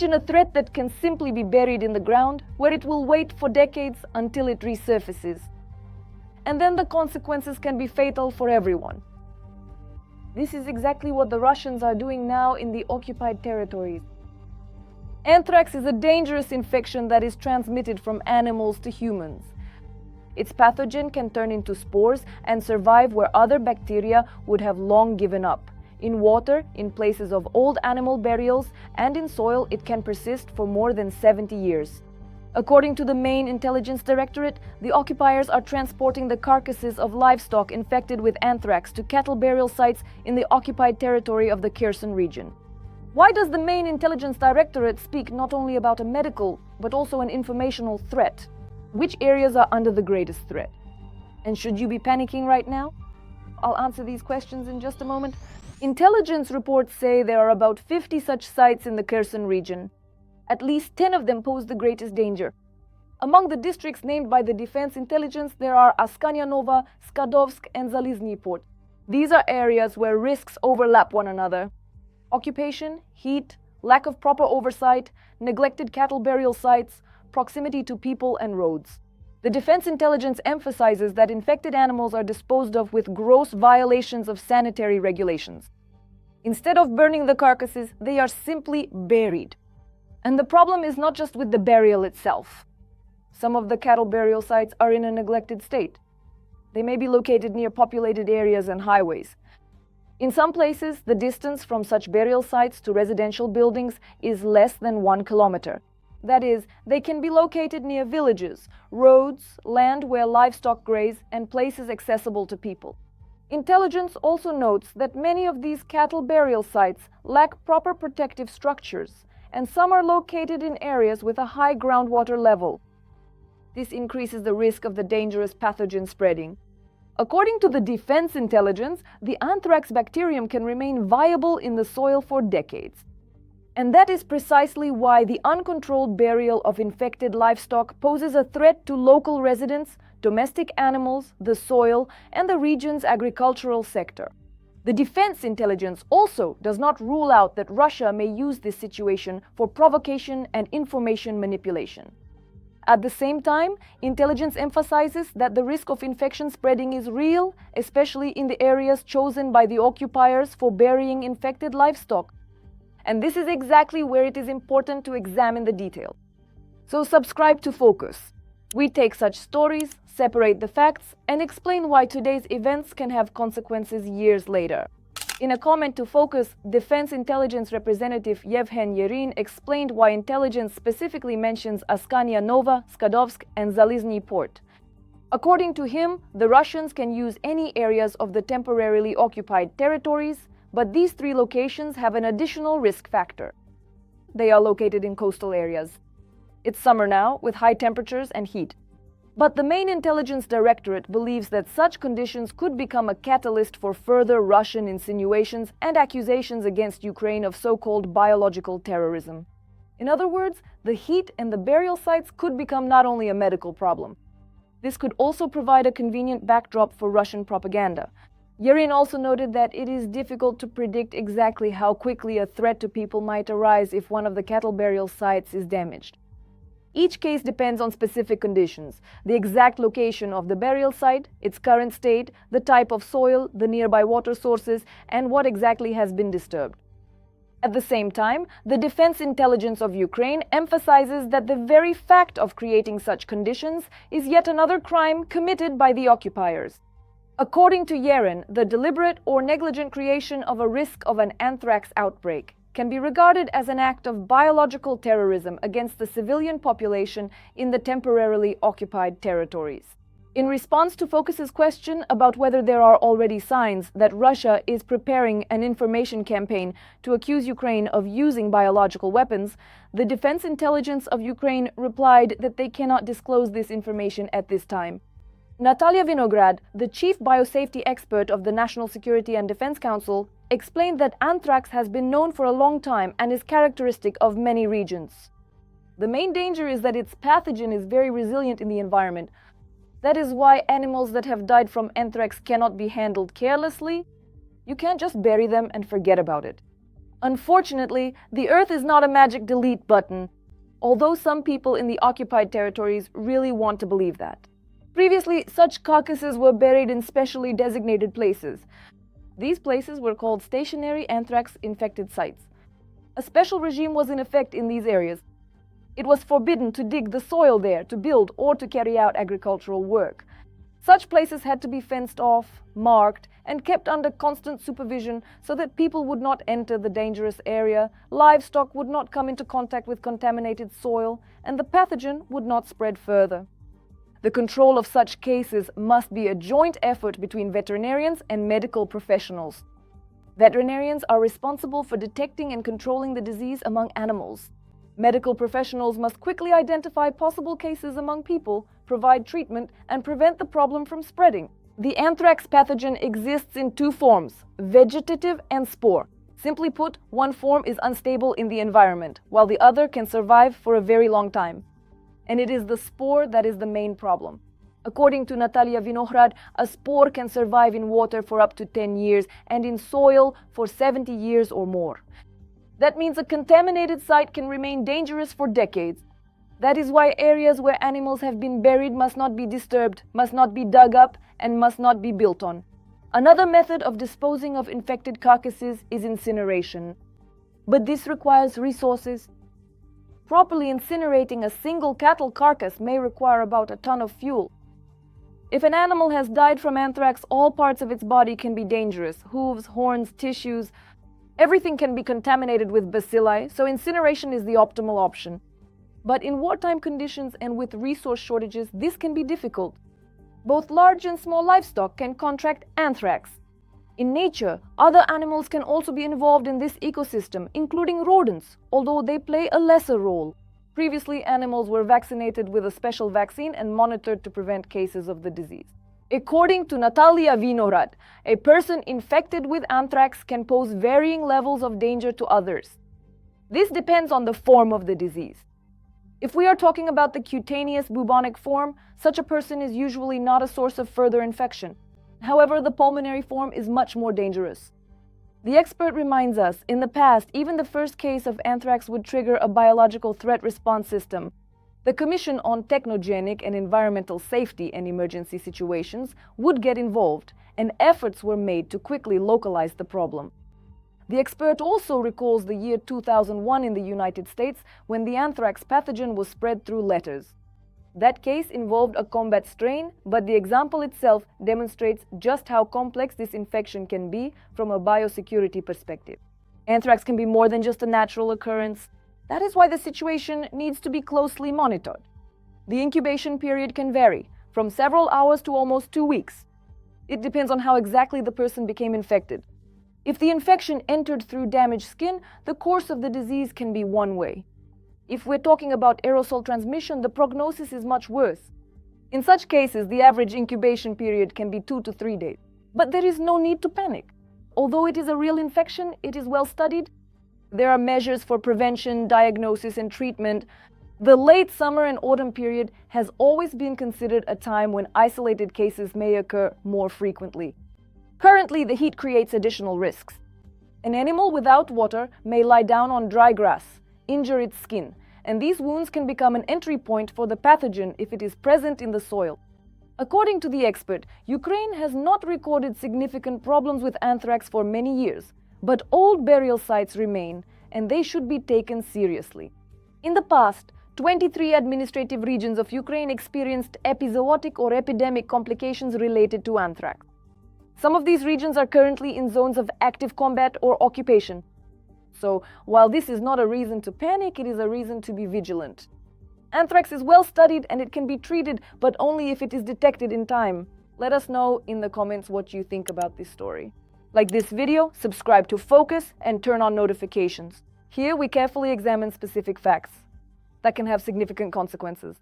Imagine a threat that can simply be buried in the ground, where it will wait for decades until it resurfaces. And then the consequences can be fatal for everyone. This is exactly what the Russians are doing now in the occupied territories. Anthrax is a dangerous infection that is transmitted from animals to humans. Its pathogen can turn into spores and survive where other bacteria would have long given up. In water, in places of old animal burials, and in soil, it can persist for more than 70 years. According to the main intelligence directorate, the occupiers are transporting the carcasses of livestock infected with anthrax to cattle burial sites in the occupied territory of the Kherson region. Why does the main intelligence directorate speak not only about a medical, but also an informational threat? Which areas are under the greatest threat? And should you be panicking right now? I'll answer these questions in just a moment. Intelligence reports say there are about 50 such sites in the Kherson region. At least 10 of them pose the greatest danger. Among the districts named by the Defense Intelligence, there are Askania Nova, Skadovsk, and Zalizny Port. These are areas where risks overlap one another. Occupation, heat, lack of proper oversight, neglected cattle burial sites, proximity to people and roads. The Defense Intelligence emphasizes that infected animals are disposed of with gross violations of sanitary regulations. Instead of burning the carcasses, they are simply buried. And the problem is not just with the burial itself. Some of the cattle burial sites are in a neglected state. They may be located near populated areas and highways. In some places, the distance from such burial sites to residential buildings is less than 1 kilometer. That is, they can be located near villages, roads, land where livestock graze, and places accessible to people. Intelligence also notes that many of these cattle burial sites lack proper protective structures, and some are located in areas with a high groundwater level. This increases the risk of the dangerous pathogen spreading. According to the Defense Intelligence, the anthrax bacterium can remain viable in the soil for decades. And that is precisely why the uncontrolled burial of infected livestock poses a threat to local residents, domestic animals, the soil, and the region's agricultural sector. The Defense Intelligence also does not rule out that Russia may use this situation for provocation and information manipulation. At the same time, intelligence emphasizes that the risk of infection spreading is real, especially in the areas chosen by the occupiers for burying infected livestock. And this is exactly where it is important to examine the detail. So subscribe to Focus. We take such stories, separate the facts, and explain why today's events can have consequences years later. In a comment to Focus, Defense Intelligence Representative Yevhen Yerin explained why intelligence specifically mentions Askania Nova, Skadovsk, and Zalizny Port. According to him, the Russians can use any areas of the temporarily occupied territories, but these 3 locations have an additional risk factor. They are located in coastal areas. It's summer now, with high temperatures and heat. But the main intelligence directorate believes that such conditions could become a catalyst for further Russian insinuations and accusations against Ukraine of so-called biological terrorism. In other words, the heat and the burial sites could become not only a medical problem. This could also provide a convenient backdrop for Russian propaganda. Yerin also noted that it is difficult to predict exactly how quickly a threat to people might arise if one of the cattle burial sites is damaged. Each case depends on specific conditions: the exact location of the burial site, its current state, the type of soil, the nearby water sources, and what exactly has been disturbed. At the same time, the Defense Intelligence of Ukraine emphasizes that the very fact of creating such conditions is yet another crime committed by the occupiers. According to Yerin, the deliberate or negligent creation of a risk of an anthrax outbreak can be regarded as an act of biological terrorism against the civilian population in the temporarily occupied territories. In response to Focus's question about whether there are already signs that Russia is preparing an information campaign to accuse Ukraine of using biological weapons, the Defense Intelligence of Ukraine replied that they cannot disclose this information at this time. Natalia Vinograd, the chief biosafety expert of the National Security and Defense Council, explained that anthrax has been known for a long time and is characteristic of many regions. The main danger is that its pathogen is very resilient in the environment. That is why animals that have died from anthrax cannot be handled carelessly. You can't just bury them and forget about it. Unfortunately, the Earth is not a magic delete button, although some people in the occupied territories really want to believe that. Previously, such carcasses were buried in specially designated places. These places were called stationary anthrax-infected sites. A special regime was in effect in these areas. It was forbidden to dig the soil there to build or to carry out agricultural work. Such places had to be fenced off, marked, and kept under constant supervision so that people would not enter the dangerous area, livestock would not come into contact with contaminated soil, and the pathogen would not spread further. The control of such cases must be a joint effort between veterinarians and medical professionals. Veterinarians are responsible for detecting and controlling the disease among animals. Medical professionals must quickly identify possible cases among people, provide treatment, and prevent the problem from spreading. The anthrax pathogen exists in two forms, vegetative and spore. Simply put, one form is unstable in the environment, while the other can survive for a very long time. And it is the spore that is the main problem. According to Natalia Vinograd, a spore can survive in water for up to 10 years and in soil for 70 years or more. That means a contaminated site can remain dangerous for decades. That is why areas where animals have been buried must not be disturbed, must not be dug up, and must not be built on. Another method of disposing of infected carcasses is incineration. But this requires resources. Properly incinerating a single cattle carcass may require about a ton of fuel. If an animal has died from anthrax, all parts of its body can be dangerous. Hooves, horns, tissues. Everything can be contaminated with bacilli, so incineration is the optimal option. But in wartime conditions and with resource shortages, this can be difficult. Both large and small livestock can contract anthrax. In nature, other animals can also be involved in this ecosystem, including rodents, although they play a lesser role. Previously, animals were vaccinated with a special vaccine and monitored to prevent cases of the disease. According to Natalia Vinograd, a person infected with anthrax can pose varying levels of danger to others. This depends on the form of the disease. If we are talking about the cutaneous bubonic form, such a person is usually not a source of further infection. However, the pulmonary form is much more dangerous. The expert reminds us, in the past, even the first case of anthrax would trigger a biological threat response system. The Commission on Technogenic and Environmental Safety in Emergency Situations would get involved, and efforts were made to quickly localize the problem. The expert also recalls the year 2001 in the United States when the anthrax pathogen was spread through letters. That case involved a combat strain, but the example itself demonstrates just how complex this infection can be from a biosecurity perspective. Anthrax can be more than just a natural occurrence. That is why the situation needs to be closely monitored. The incubation period can vary, from several hours to almost 2 weeks. It depends on how exactly the person became infected. If the infection entered through damaged skin, the course of the disease can be one way. If we're talking about aerosol transmission, the prognosis is much worse. In such cases, the average incubation period can be 2 to 3 days. But there is no need to panic. Although it is a real infection, it is well studied. There are measures for prevention, diagnosis, and treatment. The late summer and autumn period has always been considered a time when isolated cases may occur more frequently. Currently, the heat creates additional risks. An animal without water may lie down on dry grass, injure its skin, and these wounds can become an entry point for the pathogen if it is present in the soil. According to the expert, Ukraine has not recorded significant problems with anthrax for many years, but old burial sites remain, and they should be taken seriously. In the past, 23 administrative regions of Ukraine experienced epizootic or epidemic complications related to anthrax. Some of these regions are currently in zones of active combat or occupation. So, while this is not a reason to panic, it is a reason to be vigilant. Anthrax is well studied and it can be treated, but only if it is detected in time. Let us know in the comments what you think about this story. Like this video, subscribe to Focus, and turn on notifications. Here we carefully examine specific facts that can have significant consequences.